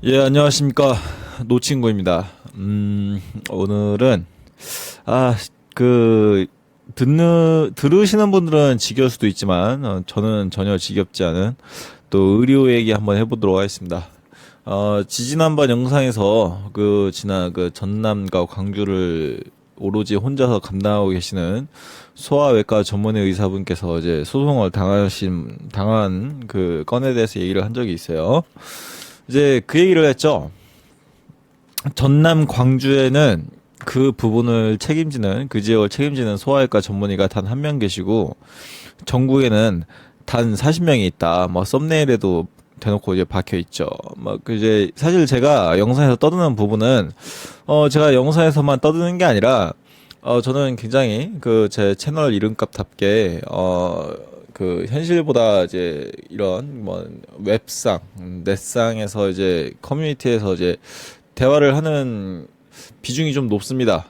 예, 안녕하십니까. 노친구입니다. 오늘은, 아, 그, 들으시는 분들은 지겨울 수도 있지만, 저는 전혀 지겹지 않은 또 의료 얘기 한번 해보도록 하겠습니다. 지지난번 영상에서 지난 전남과 광주를 오로지 혼자서 감당하고 계시는 소아외과 전문의 의사분께서 이제 소송을 당한 그 건에 대해서 얘기를 한 적이 있어요. 이제 그 얘기를 했죠. 전남 광주에는 그 부분을 책임지는 그 지역을 책임지는 소아외과 전문의가 단 한 명 계시고 전국에는 단 40명이 있다. 뭐 썸네일에도 대놓고 이제 박혀 있죠. 뭐 이제 사실 제가 영상에서 떠드는 부분은 제가 영상에서만 떠드는 게 아니라 저는 굉장히 제 채널 이름값답게 현실보다 이제 이런 뭐 웹상, 넷상에서 이제 커뮤니티에서 이제 대화를 하는 비중이 좀 높습니다.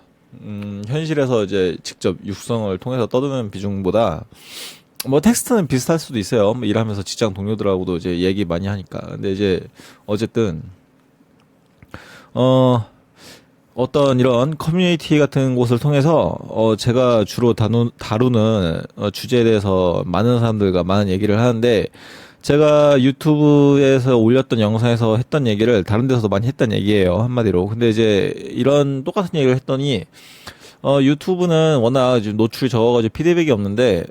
현실에서 이제 직접 육성을 통해서 떠드는 비중보다 뭐 텍스트는 비슷할 수도 있어요. 뭐 일하면서 직장 동료들하고도 이제 얘기 많이 하니까. 근데 이제 어쨌든 어 어떤 이런 커뮤니티 같은 곳을 통해서 제가 주로 다루는 주제에 대해서 많은 사람들과 많은 얘기를 하는데 제가 유튜브에서 올렸던 영상에서 했던 얘기를 다른 데서도 많이 했던 얘기예요, 한마디로. 근데 이제 이런 똑같은 얘기를 했더니 유튜브는 워낙 지금 노출이 적어가지고 피드백이 없는데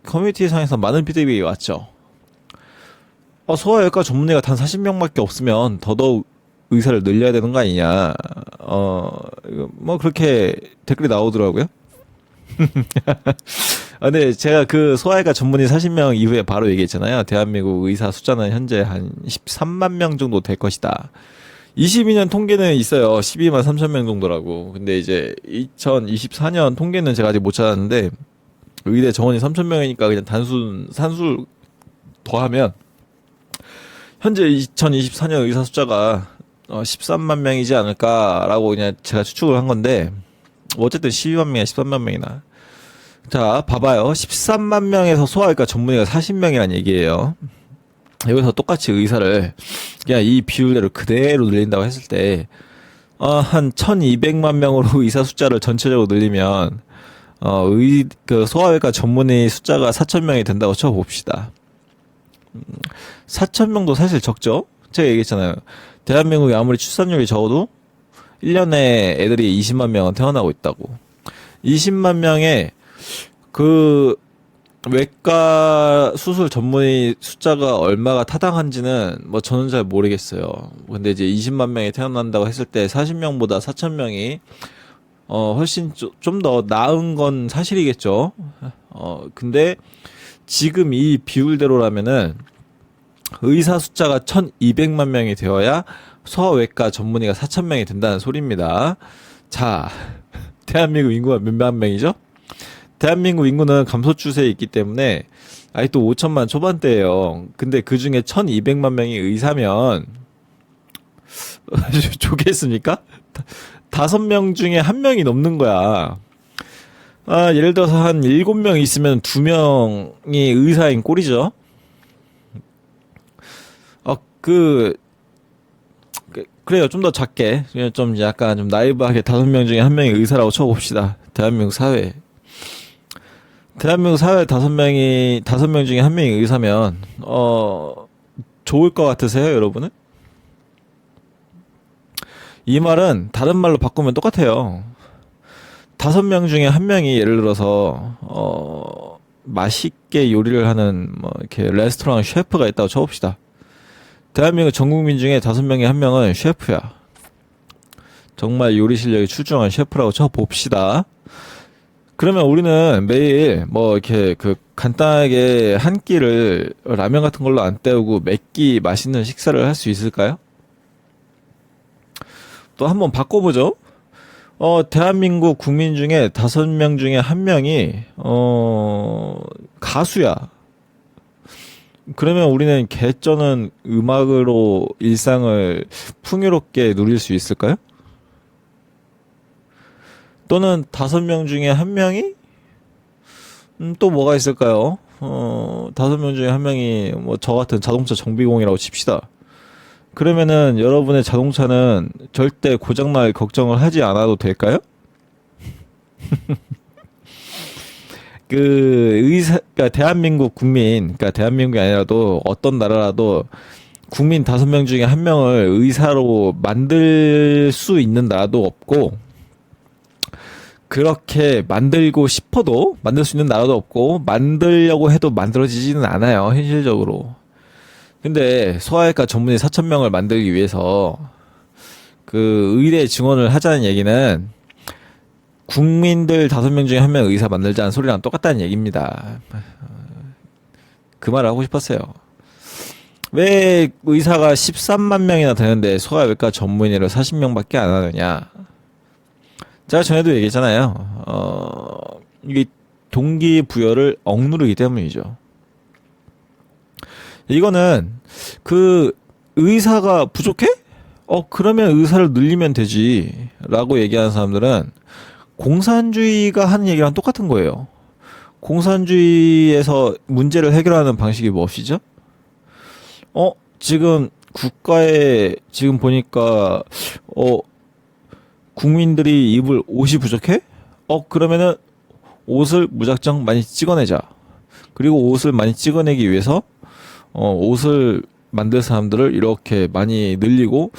커뮤니티 상에서 많은 피드백이 왔죠. 소아외과 전문의가 단 40명밖에 없으면 더더욱 의사를 늘려야 되는 거 아니냐. 뭐 그렇게 댓글이 나오더라고요. 근데 제가 그 소아외과 전문의 40명 이후에 바로 얘기했잖아요. 대한민국 의사 숫자는 현재 한 13만 명 정도 될 것이다. 22년 통계는 있어요. 12만 3천 명 정도라고. 근데 이제 2024년 통계는 제가 아직 못 찾았는데 의대 정원이 3천 명이니까 그냥 산술 더하면 현재 2024년 의사 숫자가 13만 명이지 않을까라고 그냥 제가 추측을 한 건데 어쨌든 12만 명이야 13만 명이나. 자, 봐봐요. 13만 명에서 소아외과 전문의가 40명이란 얘기예요. 여기서 똑같이 의사를 그냥 이 비율대로 그대로 늘린다고 했을 때 한 1200만 명으로 의사 숫자를 전체적으로 늘리면 소아외과 전문의 숫자가 4000명이 된다고 쳐봅시다. 4000명도 사실 적죠? 제가 얘기했잖아요. 대한민국이 아무리 출산율이 적어도 1년에 애들이 20만 명은 태어나고 있다고. 20만 명의 그 외과 수술 전문의 숫자가 얼마가 타당한지는 뭐 저는 잘 모르겠어요. 근데 이제 20만 명이 태어난다고 했을 때 40명보다 4,000명이 훨씬 좀 더 나은 건 사실이겠죠. 근데 지금 이 비율대로라면은 의사 숫자가 1,200만 명이 되어야 소아외과 전문의가 4,000명이 된다는 소리입니다. 자, 대한민국 인구가 몇만 명이죠? 대한민국 인구는 감소 추세에 있기 때문에 아직도 5천만 초반대예요. 근데 그 중에 1,200만 명이 의사면 좋겠습니까? 5명 중에 1명이 넘는 거야. 예를 들어서 한 7명 있으면 2명이 의사인 꼴이죠. 그래요. 좀 더 작게, 좀 약간 좀 나이브하게 5명 중에 1명이 의사라고 쳐봅시다. 대한민국 사회 5명 중에 1명이 의사면, 좋을 것 같으세요, 여러분은? 이 말은 다른 말로 바꾸면 똑같아요. 5명 중에 1명이 예를 들어서, 맛있게 요리를 하는, 뭐, 이렇게 레스토랑 셰프가 있다고 쳐봅시다. 대한민국 전 국민 중에 5명에 1명은 셰프야. 정말 요리 실력이 출중한 셰프라고 쳐봅시다. 그러면 우리는 매일 뭐 이렇게 간단하게 한 끼를 라면 같은 걸로 안 때우고 몇 끼 맛있는 식사를 할 수 있을까요? 또 한번 바꿔보죠. 대한민국 국민 중에 5명 중에 1명이 가수야. 그러면 우리는 개쩌는 음악으로 일상을 풍요롭게 누릴 수 있을까요? 또는 5명 중에 1명이 또 뭐가 있을까요? 5명 중에 1명이 뭐 저 같은 자동차 정비공이라고 칩시다. 그러면은 여러분의 자동차는 절대 고장날 걱정을 하지 않아도 될까요? 그러니까 대한민국 국민, 그러니까 대한민국이 아니라도 어떤 나라라도 국민 5명 중에 1명을 의사로 만들 수 있는 나라도 없고, 그렇게 만들고 싶어도 만들 수 있는 나라도 없고, 만들려고 해도 만들어지지는 않아요, 현실적으로. 근데 소아외과 전문의 4,000명을 만들기 위해서 그 의대 증원을 하자는 얘기는 국민들 5명 중에 1명 의사 만들자는 소리랑 똑같다는 얘기입니다. 그 말을 하고 싶었어요. 왜 의사가 13만 명이나 되는데 소아외과 전문의를 40명밖에 안 하느냐? 제가 전에도 얘기했잖아요. 이게 동기부여를 억누르기 때문이죠. 이거는 그 의사가 부족해? 그러면 의사를 늘리면 되지. 라고 얘기하는 사람들은 공산주의가 하는 얘기랑 똑같은 거예요. 공산주의에서 문제를 해결하는 방식이 무엇이죠? 지금 국가에 지금 보니까 국민들이 입을 옷이 부족해? 그러면은 옷을 무작정 많이 찍어내자. 그리고 옷을 많이 찍어내기 위해서 옷을 만들 사람들을 이렇게 많이 늘리고,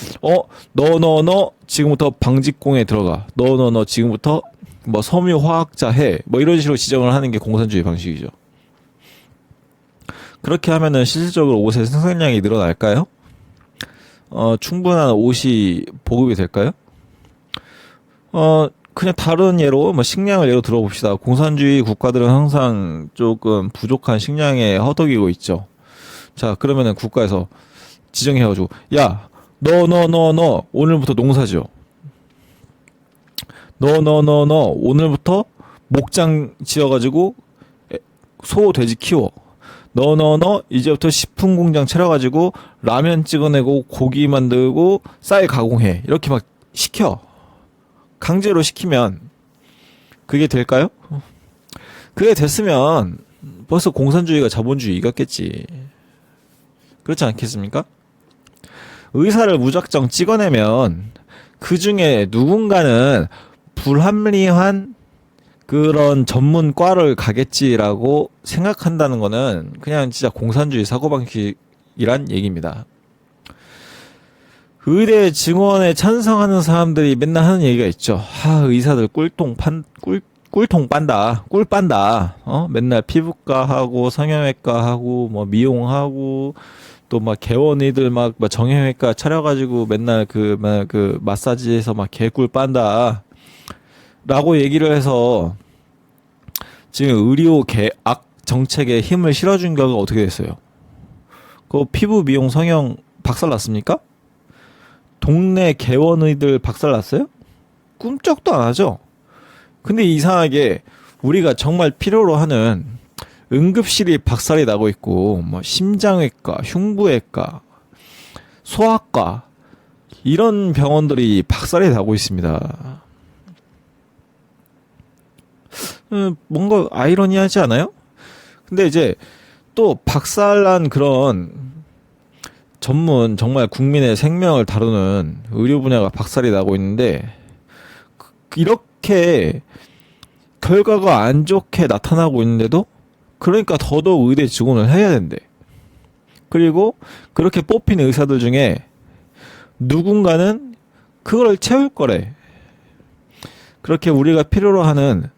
너 지금부터 방직공에 들어가. 너 지금부터 뭐 섬유화학자 해. 뭐 이런 식으로 지정을 하는 게 공산주의 방식이죠. 그렇게 하면은 실질적으로 옷의 생산량이 늘어날까요? 충분한 옷이 보급이 될까요? 그냥 다른 예로, 뭐 식량을 예로 들어봅시다. 공산주의 국가들은 항상 조금 부족한 식량에 허덕이고 있죠. 자, 그러면은 국가에서 지정해가지고, 야, 너, 오늘부터 농사 지어. 너, 오늘부터 목장 지어가지고, 소, 돼지 키워. 너, 이제부터 식품 공장 차려가지고, 라면 찍어내고, 고기 만들고, 쌀 가공해. 이렇게 막 시켜. 강제로 시키면, 그게 될까요? 그게 됐으면, 벌써 공산주의가 자본주의 이겼겠지. 그렇지 않겠습니까? 의사를 무작정 찍어내면 그 중에 누군가는 불합리한 그런 전문과를 가겠지라고 생각한다는 거는 그냥 진짜 공산주의 사고방식이란 얘기입니다. 의대 증원에 찬성하는 사람들이 맨날 하는 얘기가 있죠. 의사들 꿀통 빤다. 꿀 빤다. 맨날 피부과 하고 성형외과 하고 뭐 미용하고 또 막 개원이들 막 정형외과 차려가지고 맨날 그 마사지에서 막 개꿀 빤다. 라고 얘기를 해서 지금 의료 개악 정책에 힘을 실어준 결과가 어떻게 됐어요? 그 피부 미용 성형 박살났습니까? 동네 개원의들 박살났어요? 꿈쩍도 안 하죠? 근데 이상하게 우리가 정말 필요로 하는 응급실이 박살이 나고 있고, 뭐 심장외과, 흉부외과, 소아과 이런 병원들이 박살이 나고 있습니다. 뭔가 아이러니하지 않아요? 근데 이제 또 박살난 그런 정말 국민의 생명을 다루는 의료 분야가 박살이 나고 있는데, 이렇게 결과가 안 좋게 나타나고 있는데도 그러니까 더더욱 의대 증원을 해야 된대. 그리고 그렇게 뽑힌 의사들 중에 누군가는 그걸 채울 거래. 그렇게 우리가 필요로 하는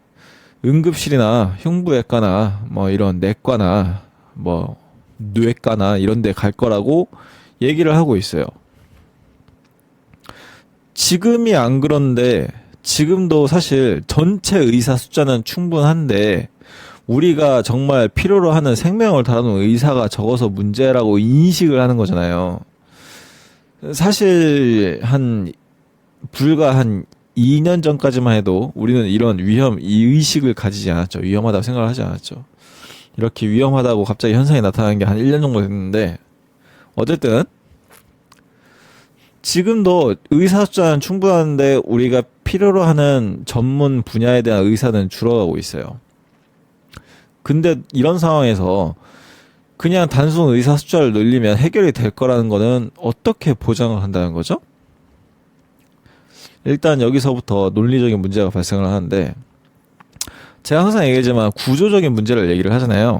응급실이나 흉부외과나 뭐 이런 내과나 뭐 뇌과나 이런 데 갈 거라고 얘기를 하고 있어요. 지금이 안 그런데 지금도 사실 전체 의사 숫자는 충분한데 우리가 정말 필요로 하는 생명을 다루는 의사가 적어서 문제라고 인식을 하는 거잖아요. 사실 불과 한 2년 전까지만 해도 우리는 이런 이 의식을 가지지 않았죠. 위험하다고 생각을 하지 않았죠. 이렇게 위험하다고 갑자기 현상이 나타나는 게 한 1년 정도 됐는데, 어쨌든 지금도 의사 숫자는 충분한데 우리가 필요로 하는 전문 분야에 대한 의사는 줄어가고 있어요. 근데 이런 상황에서 그냥 단순 의사 숫자를 늘리면 해결이 될 거라는 거는 어떻게 보장을 한다는 거죠? 일단 여기서부터 논리적인 문제가 발생을 하는데, 제가 항상 얘기하지만 구조적인 문제를 얘기를 하잖아요.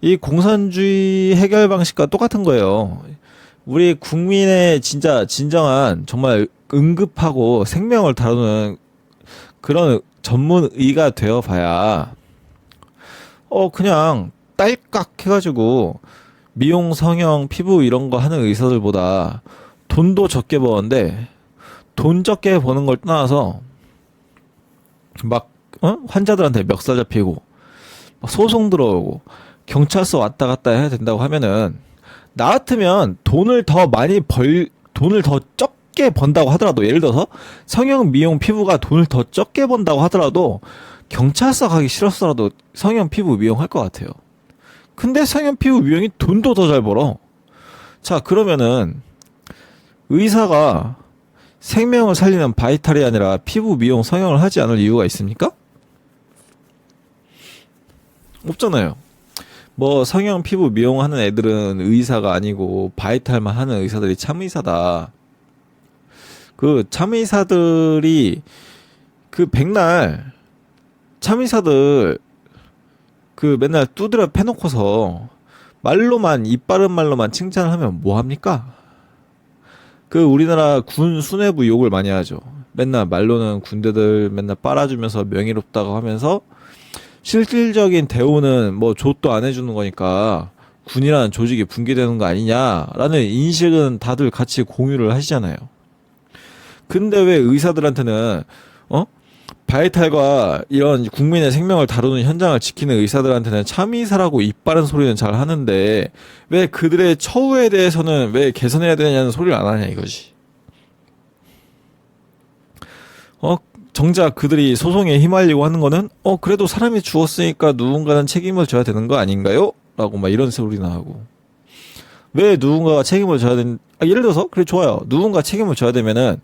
이 공산주의 해결 방식과 똑같은 거예요. 우리 국민의 진짜 진정한 정말 응급하고 생명을 다루는 그런 전문 의가 되어 봐야 그냥 딸깍 해가지고 미용, 성형, 피부 이런 거 하는 의사들보다 돈도 적게 버는데, 돈 적게 버는 걸 떠나서 막 환자들한테 멱살 잡히고 막 소송 들어오고 경찰서 왔다 갔다 해야 된다고 하면은, 나 같으면 돈을 더 적게 번다고 하더라도, 예를 들어서 성형, 미용, 피부가 돈을 더 적게 번다고 하더라도 경찰서 가기 싫었어라도 성형, 피부, 미용 할 것 같아요. 근데 성형, 피부, 미용이 돈도 더 잘 벌어. 자, 그러면은 의사가 생명을 살리는 바이탈이 아니라 피부, 미용, 성형을 하지 않을 이유가 있습니까? 없잖아요. 뭐 성형, 피부, 미용하는 애들은 의사가 아니고 바이탈만 하는 의사들이 참의사다. 그 참의사들이 그 백날 참의사들 그 맨날 두드려 패놓고서 말로만, 입 바른 말로만 칭찬을 하면 뭐 합니까? 그 우리나라 군 수뇌부 욕을 많이 하죠. 맨날 말로는 군대들 맨날 빨아주면서 명예롭다고 하면서 실질적인 대우는 뭐 족도 안 해주는 거니까 군이라는 조직이 붕괴되는 거 아니냐라는 인식은 다들 같이 공유를 하시잖아요. 근데 왜 의사들한테는 바이탈과 이런 국민의 생명을 다루는 현장을 지키는 의사들한테는 참의사라고 입 바른 소리는 잘 하는데, 왜 그들의 처우에 대해서는 왜 개선해야 되냐는 소리를 안 하냐 이거지. 정작 그들이 소송에 휘말리고 하는 거는 그래도 사람이 죽었으니까 누군가는 책임을 져야 되는 거 아닌가요? 라고 막 이런 소리나 하고. 왜 누군가가 책임을 져야 예를 들어서 그래 좋아요. 누군가 책임을 져야 되면은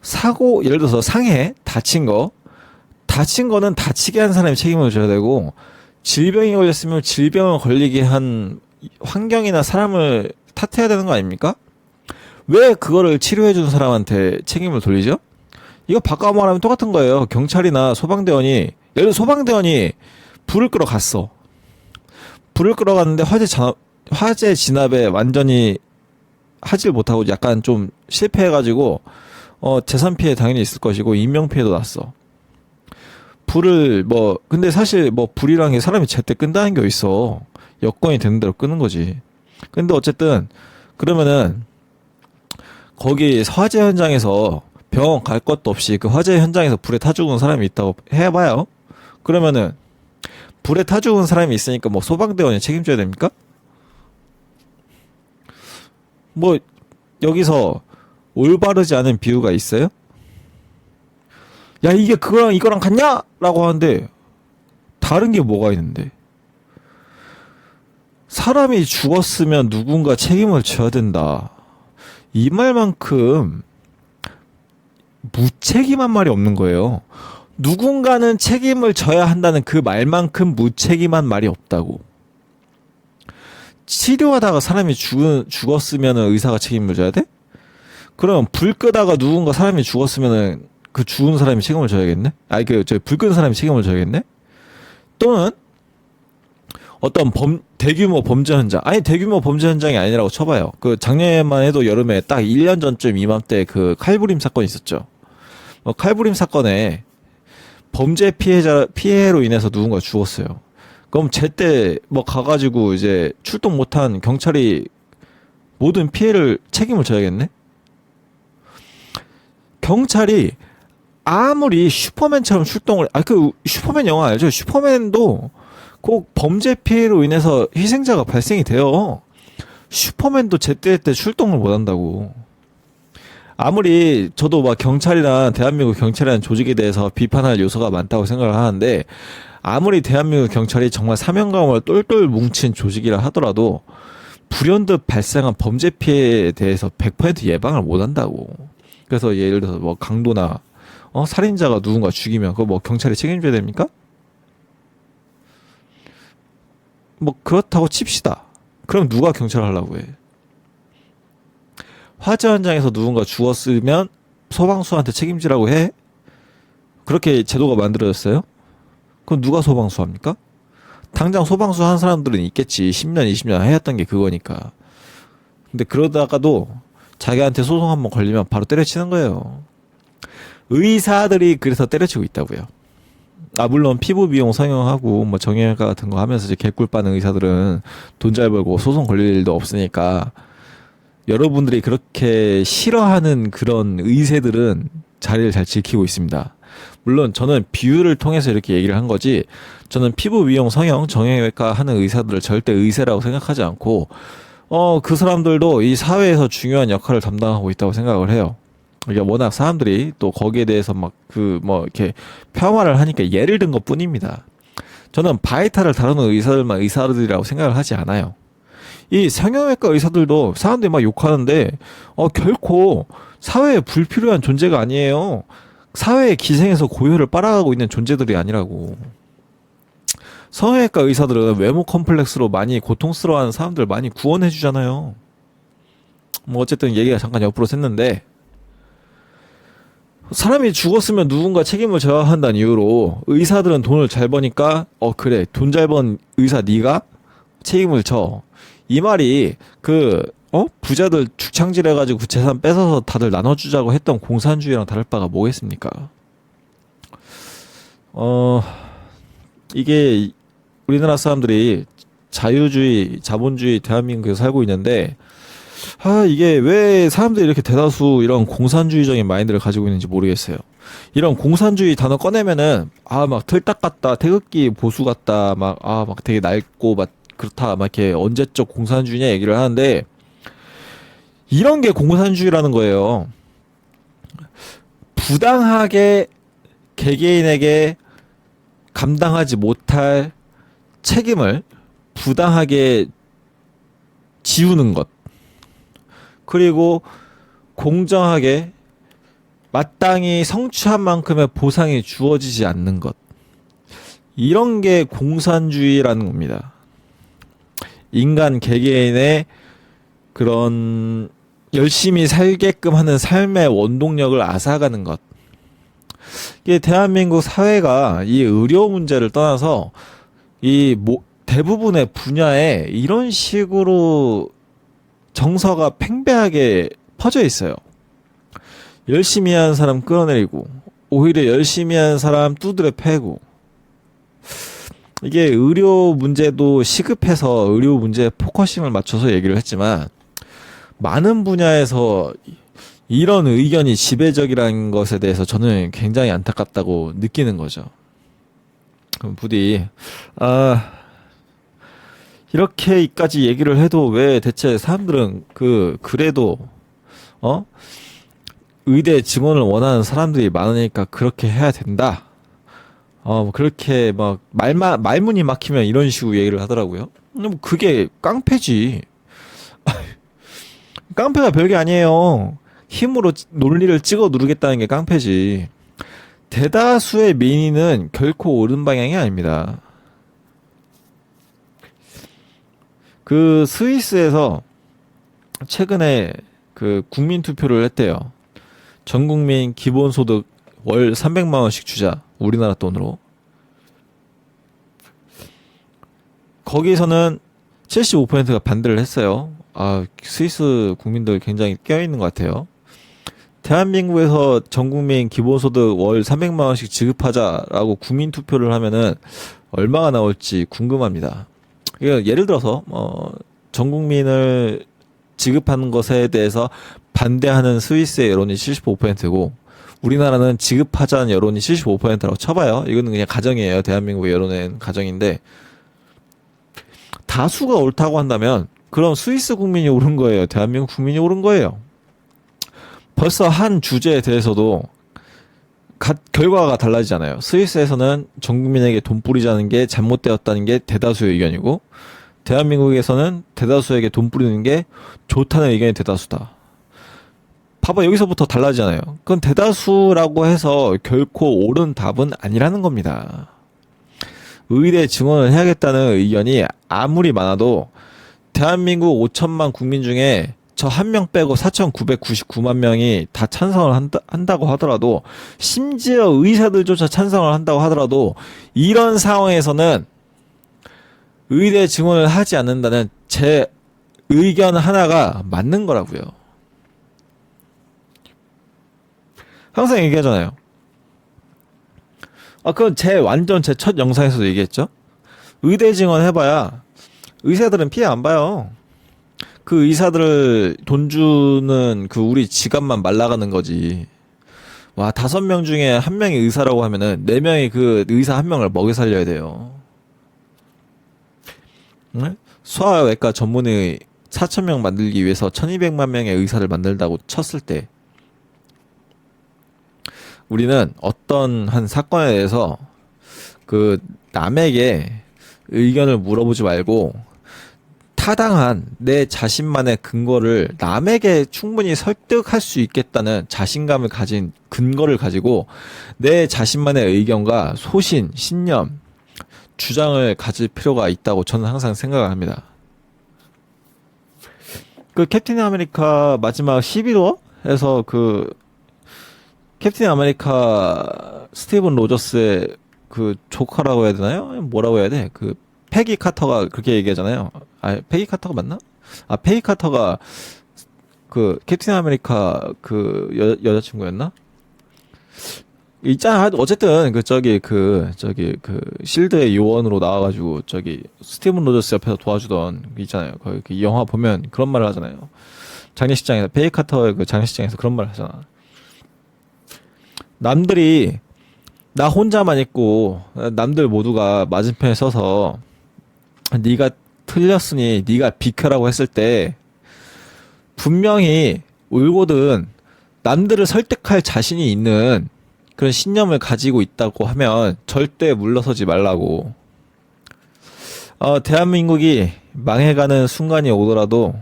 사고, 예를 들어서 상해 다친 거는 다치게 한 사람이 책임을 져야 되고, 질병이 걸렸으면 질병을 걸리게 한 환경이나 사람을 탓해야 되는 거 아닙니까? 왜 그거를 치료해주는 사람한테 책임을 돌리죠? 이거 바꿔 말하면 똑같은 거예요. 경찰이나 소방대원이, 예를 들어 소방대원이 불을 끄러 갔어. 불을 끄러 갔는데 화재 진압에 완전히 하질 못하고 약간 좀 실패해가지고 재산 피해 당연히 있을 것이고 인명 피해도 났어. 근데 사실 불이란 게 사람이 제때 끈다는 게 있어. 여건이 되는 대로 끄는 거지. 근데 어쨌든 그러면은 거기 화재 현장에서 병원 갈 것도 없이 그 화재 현장에서 불에 타 죽은 사람이 있다고 해봐요. 그러면은 불에 타 죽은 사람이 있으니까 소방대원이 책임져야 됩니까? 여기서 올바르지 않은 비유가 있어요? 야, 이게 그거랑 이거랑 같냐? 라고 하는데 다른 게 뭐가 있는데? 사람이 죽었으면 누군가 책임을 져야 된다. 이 말만큼 무책임한 말이 없는 거예요. 누군가는 책임을 져야 한다는 그 말만큼 무책임한 말이 없다고. 치료하다가 사람이 죽었으면 의사가 책임을 져야 돼? 그럼 불 끄다가 누군가 사람이 죽었으면은 그 죽은 사람이 책임을 져야겠네? 불 끈 사람이 책임을 져야겠네? 또는 어떤 대규모 범죄 현장, 대규모 범죄 현장이 아니라고 쳐봐요. 그 작년에만 해도 여름에 딱 1년 전쯤 이맘때 그 칼부림 사건이 있었죠. 칼부림 사건에 범죄 피해로 인해서 누군가 죽었어요. 그럼 제때 가가지고 이제 출동 못한 경찰이 모든 피해를 책임을 져야겠네? 경찰이 아무리 슈퍼맨처럼 슈퍼맨 영화 알죠? 슈퍼맨도 꼭 범죄 피해로 인해서 희생자가 발생이 돼요. 슈퍼맨도 제때 출동을 못 한다고. 아무리 저도 경찰이나 대한민국 경찰이라는 조직에 대해서 비판할 요소가 많다고 생각을 하는데, 아무리 대한민국 경찰이 정말 사명감을 똘똘 뭉친 조직이라 하더라도 불현듯 발생한 범죄 피해에 대해서 100% 예방을 못 한다고. 그래서 예를 들어서 강도나 살인자가 누군가 죽이면 그거 경찰이 책임져야 됩니까? 뭐 그렇다고 칩시다. 그럼 누가 경찰을 하려고 해? 화재 현장에서 누군가 죽었으면 소방수한테 책임지라고 해? 그렇게 제도가 만들어졌어요? 그럼 누가 소방수 합니까? 당장 소방수 한 사람들은 있겠지. 10년, 20년 해왔던 게 그거니까. 근데 그러다가도 자기한테 소송 한번 걸리면 바로 때려치는 거예요. 의사들이 그래서 때려치고 있다고요. 아, 물론 피부 미용 성형하고 뭐 정형외과 같은 거 하면서 이제 개꿀 빠는 의사들은 돈 잘 벌고 소송 걸릴 일도 없으니까 여러분들이 그렇게 싫어하는 그런 의사들은 자리를 잘 지키고 있습니다. 물론 저는 비유를 통해서 이렇게 얘기를 한 거지, 저는 피부 미용 성형 정형외과 하는 의사들을 절대 의사라고 생각하지 않고 그 사람들도 이 사회에서 중요한 역할을 담당하고 있다고 생각을 해요. 이게 워낙 사람들이 또 거기에 대해서 막 이렇게 폄하를 하니까 예를 든 것 뿐입니다. 저는 바이탈을 다루는 의사들만 의사들이라고 생각을 하지 않아요. 이 성형외과 의사들도 사람들이 막 욕하는데 결코 사회에 불필요한 존재가 아니에요. 사회의 기생에서 고효를 빨아가고 있는 존재들이 아니라고. 성형외과 의사들은 외모 컴플렉스로 많이 고통스러워하는 사람들 많이 구원해 주잖아요. 뭐 어쨌든 얘기가 잠깐 옆으로 샜는데, 사람이 죽었으면 누군가 책임을 져야 한다는 이유로 의사들은 돈을 잘 버니까 그래, 돈 잘 번 의사 네가 책임을 져. 이 말이 부자들 죽창질해가지고 그 재산 뺏어서 다들 나눠주자고 했던 공산주의랑 다를 바가 뭐겠습니까? 이게 우리나라 사람들이 자유주의, 자본주의 대한민국에서 살고 있는데, 이게 왜 사람들이 이렇게 대다수 이런 공산주의적인 마인드를 가지고 있는지 모르겠어요. 이런 공산주의 단어 꺼내면은 막 틀딱 같다, 태극기 보수 같다, 막 되게 낡고 막 그렇다, 막 이렇게 언제적 공산주의냐 얘기를 하는데, 이런 게 공산주의라는 거예요. 부당하게 개개인에게 감당하지 못할 책임을 부당하게 지우는 것, 그리고 공정하게 마땅히 성취한 만큼의 보상이 주어지지 않는 것, 이런 게 공산주의라는 겁니다. 인간 개개인의 그런 열심히 살게끔 하는 삶의 원동력을 앗아가는 것. 이게 대한민국 사회가 이 의료 문제를 떠나서 대부분의 분야에 이런 식으로 정서가 팽배하게 퍼져 있어요. 열심히 하는 사람 끌어내리고, 오히려 열심히 하는 사람 두드려 패고. 이게 의료 문제도 시급해서 의료 문제에 포커싱을 맞춰서 얘기를 했지만, 많은 분야에서 이런 의견이 지배적이라는 것에 대해서 저는 굉장히 안타깝다고 느끼는 거죠. 그럼 부디 이렇게까지 얘기를 해도 왜 대체 사람들은 그래도 의대 증원을 원하는 사람들이 많으니까 그렇게 해야 된다. 그렇게 막 말문이 막히면 이런 식으로 얘기를 하더라고요. 그게 깡패지. 깡패가 별게 아니에요. 힘으로 논리를 찍어 누르겠다는 게 깡패지. 대다수의 민의는 결코 옳은 방향이 아닙니다. 스위스에서 최근에 국민 투표를 했대요. 전 국민 기본소득 월 300만 원씩 주자. 우리나라 돈으로. 거기서는 75%가 반대를 했어요. 스위스 국민들 굉장히 깨어있는 것 같아요. 대한민국에서 전 국민 기본소득 월 300만 원씩 지급하자라고 국민 투표를 하면은 얼마가 나올지 궁금합니다. 예를 들어서 전 국민을 지급하는 것에 대해서 반대하는 스위스의 여론이 75%고 우리나라는 지급하자는 여론이 75%라고 쳐봐요. 이거는 그냥 가정이에요. 대한민국의 여론은 가정인데, 다수가 옳다고 한다면 그럼 스위스 국민이 옳은 거예요? 대한민국 국민이 옳은 거예요? 벌써 한 주제에 대해서도 결과가 달라지잖아요. 스위스에서는 전 국민에게 돈 뿌리자는 게 잘못되었다는 게 대다수의 의견이고, 대한민국에서는 대다수에게 돈 뿌리는 게 좋다는 의견이 대다수다. 봐봐, 여기서부터 달라지잖아요. 그건 대다수라고 해서 결코 옳은 답은 아니라는 겁니다. 의대 증원을 해야겠다는 의견이 아무리 많아도 대한민국 5천만 국민 중에 저 한 명 빼고 4,999만 명이 다 찬성을 한다고 하더라도, 심지어 의사들조차 찬성을 한다고 하더라도, 이런 상황에서는 의대 증원을 하지 않는다는 제 의견 하나가 맞는 거라고요. 항상 얘기하잖아요. 그건 완전 제 첫 영상에서도 얘기했죠. 의대 증원 해봐야 의사들은 피해 안 봐요. 그 의사들을 돈 주는 그 우리 지갑만 말라가는 거지. 와, 5명 중에 1명이 의사라고 하면은 4명이 그 의사 1명을 먹여 살려야 돼요. 네? 소아외과 전문의 4,000명 만들기 위해서 1,200만 명의 의사를 만들다고 쳤을 때, 우리는 어떤 한 사건에 대해서 그 남에게 의견을 물어보지 말고 타당한 내 자신만의 근거를 남에게 충분히 설득할 수 있겠다는 자신감을 가진 근거를 가지고 내 자신만의 의견과 소신, 신념, 주장을 가질 필요가 있다고 저는 항상 생각을 합니다. 그 캡틴 아메리카 마지막 11호에서 그 캡틴 아메리카 스티븐 로저스의 그 조카라고 해야 되나요? 뭐라고 해야 돼? 그 패기 카터가 그렇게 얘기하잖아요. 패기 카터가 맞나? 패기 카터가 그 캡틴 아메리카 그 여자친구였나? 있잖아. 어쨌든 그 실드의 요원으로 나와가지고 스티븐 로저스 옆에서 도와주던 그 있잖아요. 그 영화 보면 그런 말을 하잖아요. 장례식장에서 패기 카터의 그 장례식장에서 그런 말을 하잖아. 남들이 나 혼자만 있고 남들 모두가 맞은편에 서서 네가 틀렸으니 네가 비켜라고 했을 때 분명히 울고든 남들을 설득할 자신이 있는 그런 신념을 가지고 있다고 하면 절대 물러서지 말라고. 대한민국이 망해가는 순간이 오더라도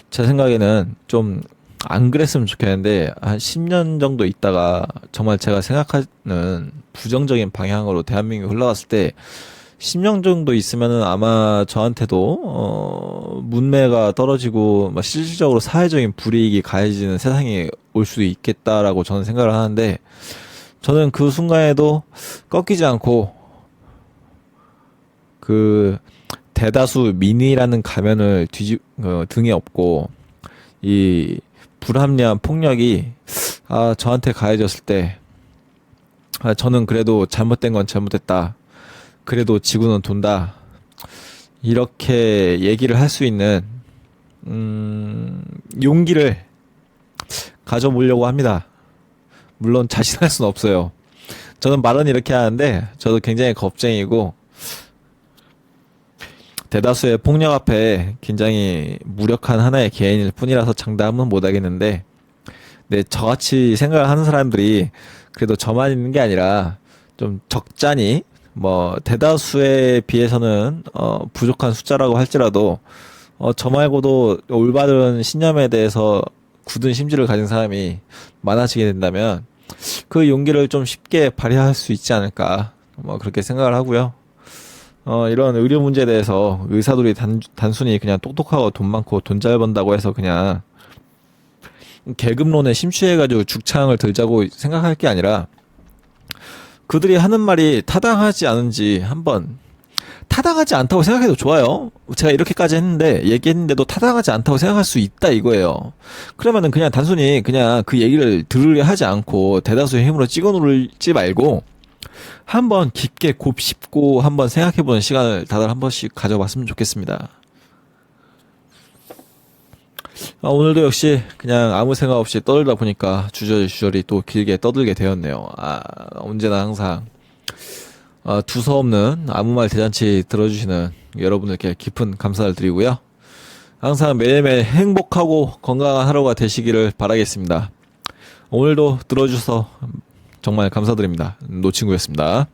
제 생각에는 좀 안 그랬으면 좋겠는데, 한 10년 정도 있다가 정말 제가 생각하는 부정적인 방향으로 대한민국이 흘러갔을 때 10년 정도 있으면은 아마 저한테도 문매가 떨어지고 실질적으로 사회적인 불이익이 가해지는 세상이 올 수도 있겠다라고 저는 생각을 하는데, 저는 그 순간에도 꺾이지 않고 그 대다수 민의라는 가면을 등에 업고 이 불합리한 폭력이 저한테 가해졌을 때 저는 그래도 잘못된 건 잘못됐다, 그래도 지구는 돈다, 이렇게 얘기를 할 수 있는 용기를 가져보려고 합니다. 물론 자신할 수는 없어요. 저는 말은 이렇게 하는데 저도 굉장히 겁쟁이고 대다수의 폭력 앞에 굉장히 무력한 하나의 개인일 뿐이라서 장담은 못하겠는데, 저같이 생각을 하는 사람들이 그래도 저만 있는 게 아니라 좀 적잖이 대다수에 비해서는 부족한 숫자라고 할지라도 저 말고도 올바른 신념에 대해서 굳은 심지를 가진 사람이 많아지게 된다면 그 용기를 좀 쉽게 발휘할 수 있지 않을까, 그렇게 생각을 하고요. 이런 의료 문제에 대해서 의사들이 단순히 그냥 똑똑하고 돈 많고 돈 잘 번다고 해서 그냥 계급론에 심취해가지고 죽창을 들자고 생각할 게 아니라, 그들이 하는 말이 타당하지 않은지 한번, 타당하지 않다고 생각해도 좋아요. 제가 이렇게까지 얘기했는데도 타당하지 않다고 생각할 수 있다 이거예요. 그러면은 그냥 단순히 그냥 그 얘기를 들으려 하지 않고 대다수의 힘으로 찍어 누르지 말고 한번 깊게 곱씹고 한번 생각해보는 시간을 다들 한 번씩 가져봤으면 좋겠습니다. 오늘도 역시 그냥 아무 생각 없이 떠들다 보니까 주저리 또 길게 떠들게 되었네요. 언제나 항상 두서없는 아무 말 대잔치 들어주시는 여러분들께 깊은 감사를 드리고요. 항상 매일매일 행복하고 건강한 하루가 되시기를 바라겠습니다. 오늘도 들어주셔서 정말 감사드립니다. 노친구였습니다.